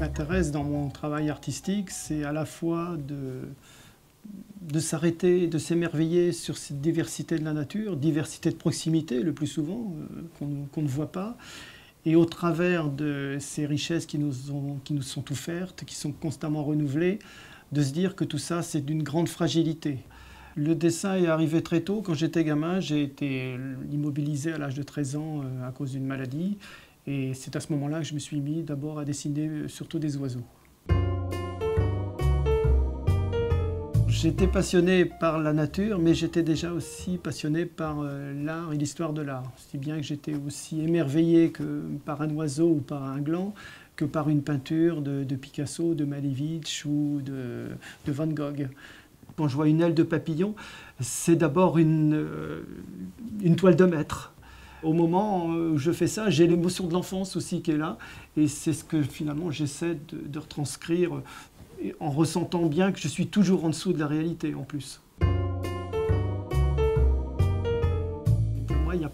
m'intéresse dans mon travail artistique, c'est à la fois de s'arrêter, de s'émerveiller sur cette diversité de la nature, diversité de proximité le plus souvent, qu'on ne voit pas, et au travers de ces richesses qui nous sont offertes, qui sont constamment renouvelées, de se dire que tout ça, c'est d'une grande fragilité. Le dessin est arrivé très tôt. Quand j'étais gamin, j'ai été immobilisé à l'âge de 13 ans à cause d'une maladie. Et c'est à ce moment-là que je me suis mis d'abord à dessiner surtout des oiseaux. J'étais passionné par la nature, mais j'étais déjà aussi passionné par l'art et l'histoire de l'art. Si bien que j'étais aussi émerveillé que par un oiseau ou par un gland, que par une peinture de Picasso, de Malevich ou de Van Gogh. Quand je vois une aile de papillon, c'est d'abord une toile de maître. Au moment où je fais ça, j'ai l'émotion de l'enfance aussi qui est là. Et c'est ce que finalement j'essaie de retranscrire en ressentant bien que je suis toujours en dessous de la réalité en plus. Pour moi, il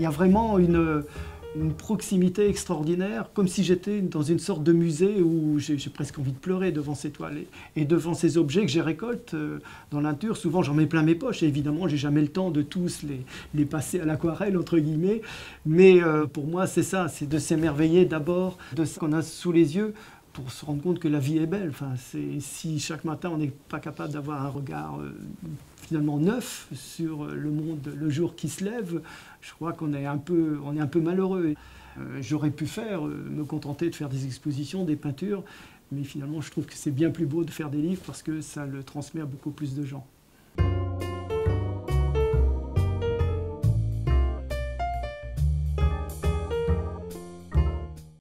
y a vraiment une proximité extraordinaire, comme si j'étais dans une sorte de musée où j'ai presque envie de pleurer devant ces toiles et devant ces objets que j'ai récoltent dans la nature. Souvent, j'en mets plein mes poches et évidemment, j'ai jamais le temps de tous les passer à l'aquarelle, entre guillemets. Mais pour moi, c'est ça, c'est de s'émerveiller d'abord de ce qu'on a sous les yeux pour se rendre compte que la vie est belle. Enfin, si chaque matin, on n'est pas capable d'avoir un regard finalement neuf sur le monde, le jour qui se lève, je crois qu'on est un peu malheureux. J'aurais pu me contenter de faire des expositions, des peintures, mais finalement je trouve que c'est bien plus beau de faire des livres parce que ça le transmet à beaucoup plus de gens.